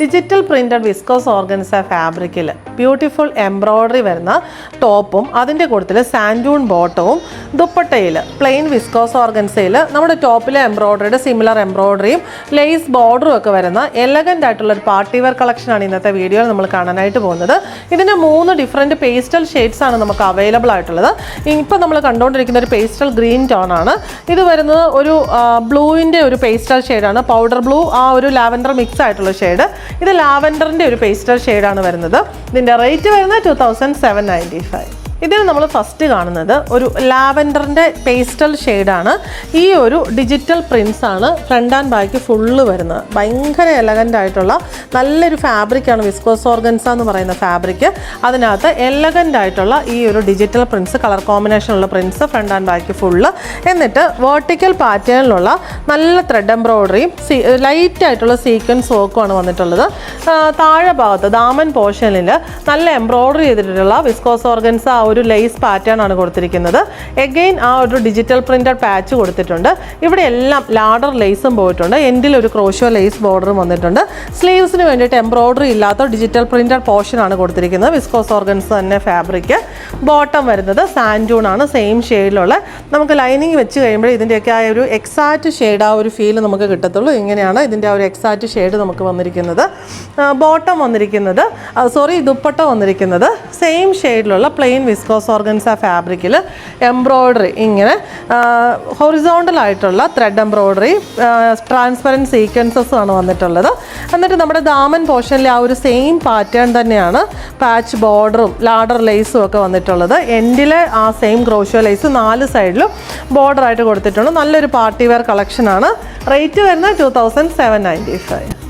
Digital printed viscous organza ഫാബ്രിക്കിൽ beautiful embroidery വരുന്ന ടോപ്പും അതിൻ്റെ കൂട്ടത്തിൽ സാൻഡൂൺ ബോട്ടവും ദുപ്പട്ടയിൽ പ്ലെയിൻ വിസ്കോസ് ഓർഗൻസയിൽ നമ്മുടെ ടോപ്പിലെ എംബ്രോയ്ഡറിയുടെ സിമിലർ എംബ്രോയ്ഡറിയും ലേസ് ബോർഡറും ഒക്കെ വരുന്ന എലഗൻ്റ് ആയിട്ടുള്ള ഒരു പാർട്ടി വെയർ കളക്ഷനാണ് ഇന്നത്തെ വീഡിയോയിൽ നമ്മൾ കാണാനായിട്ട് പോകുന്നത്. ഇതിന് 3 ഡിഫറെൻറ്റ് പേസ്റ്റൽ ഷെയ്ഡ്സ് ആണ് നമുക്ക് അവൈലബിൾ ആയിട്ടുള്ളത്. ഇപ്പോൾ നമ്മൾ കണ്ടുകൊണ്ടിരിക്കുന്ന ഒരു പേസ്റ്റൽ ഗ്രീൻ ടോൺ ആണ്. ഇത് വരുന്നത് ഒരു ബ്ലൂവിൻ്റെ ഒരു പേസ്റ്റൽ ഷെയ്ഡാണ്, പൗഡർ ബ്ലൂ, ആ ഒരു ലാവൻഡർ മിക്സ് ആയിട്ടുള്ള ഷെയ്ഡ്. ഇത് ലാവൻഡറിൻ്റെ ഒരു പേസ്റ്റൽ ഷെയ്ഡാണ് വരുന്നത്. ഇതിൻ്റെ റേറ്റ് വരുന്നത് 2795. ഇതിൽ നമ്മൾ ഫസ്റ്റ് കാണുന്നത് ഒരു ലാവൻഡറിൻ്റെ പേസ്റ്റൽ ഷെയ്ഡാണ്. ഈ ഒരു ഡിജിറ്റൽ പ്രിൻസ് ആണ് ഫ്രണ്ട് ആൻഡ് ബാക്ക് ഫുള്ള് വരുന്നത്. ഭയങ്കര എലഗൻ്റ് ആയിട്ടുള്ള നല്ലൊരു ഫാബ്രിക്കാണ് വിസ്കോസ് ഓർഗൻസ എന്ന് പറയുന്ന ഫാബ്രിക്. അതിനകത്ത് എലഗൻ്റ് ആയിട്ടുള്ള ഈ ഒരു ഡിജിറ്റൽ പ്രിൻസ്, കളർ കോമ്പിനേഷനുള്ള prints front and back full. എന്നിട്ട് വേർട്ടിക്കൽ പാറ്റേണിലുള്ള നല്ല ത്രെഡ് എംബ്രോയ്ഡറിയും ലൈറ്റ് ആയിട്ടുള്ള സീക്വൻസ് വർക്കുമാണ് വന്നിട്ടുള്ളത്. താഴെ ഭാഗത്ത് ദാമൻ പോർഷനിൽ നല്ല എംബ്രോയ്ഡറി ചെയ്തിട്ടുള്ള വിസ്കോസ് ഓർഗൻസ ഒരു ലേസ് പാറ്റേൺ ആണ് കൊടുത്തിരിക്കുന്നത്. എഗെയിൻ ആ ഒരു ഡിജിറ്റൽ പ്രിന്റഡ് പാച്ച് കൊടുത്തിട്ടുണ്ട്. ഇവിടെ എല്ലാം ലാഡർ ലേസും പോയിട്ടുണ്ട്. എൻഡിൽ ഒരു ക്രോഷോ ലേസ് ബോർഡറും വന്നിട്ടുണ്ട്. സ്ലീവ്സിന് വേണ്ടിയിട്ട് എംബ്രോയ്ഡറി ഇല്ലാത്ത ഡിജിറ്റൽ പ്രിന്റഡ് പോർഷൻ ആണ് കൊടുത്തിരിക്കുന്നത്. വിസ്കോസ് ഓർഗൻസ് തന്നെ ഫാബ്രിക്. ബോട്ടം വരുന്നത് സാൻഡൂൺ ആണ്, സെയിം ഷെയ്ഡിലുള്ള. നമുക്ക് ലൈനിങ് വെച്ച് കഴിയുമ്പോൾ ഇതിൻ്റെയൊക്കെ ആ ഒരു എക്സാക്റ്റ് ഷെയ്ഡ്, ആ ഒരു ഫീൽ നമുക്ക് കിട്ടത്തുള്ളൂ. ഇങ്ങനെയാണ് ഇതിൻ്റെ ആ ഒരു എക്സാക്റ്റ് ഷെയ്ഡ് നമുക്ക് വന്നിരിക്കുന്നത്. ബോട്ടം വന്നിരിക്കുന്നത് ദുപ്പട്ട വന്നിരിക്കുന്നത് സെയിം ഷെയ്ഡിലുള്ള പ്ലെയിൻ വിസ്കോസ് ഓർഗൻസ ഫാബ്രിക്കിൽ എംബ്രോയ്ഡറി ഇങ്ങനെ ഹൊറിസോണ്ടൽ ആയിട്ടുള്ള ത്രെഡ് എംബ്രോയ്ഡറി, ട്രാൻസ്പെറൻറ്റ് സീക്വൻസസ് ആണ് വന്നിട്ടുള്ളത്. എന്നിട്ട് നമ്മുടെ ദാമൻ പോർഷനിലെ ആ ഒരു സെയിം പാറ്റേൺ തന്നെയാണ് പാച്ച് ബോർഡറും ലാഡർ ലേസും ഒക്കെ വന്നിട്ടുള്ളത്. എൻഡിലെ ആ സെയിം ക്രോഷോ ലേസ് 4 സൈഡിലും ബോർഡറായിട്ട് കൊടുത്തിട്ടുണ്ട്. നല്ലൊരു പാർട്ടി വെയർ കളക്ഷനാണ്. റേറ്റ് വരുന്നത് 2795.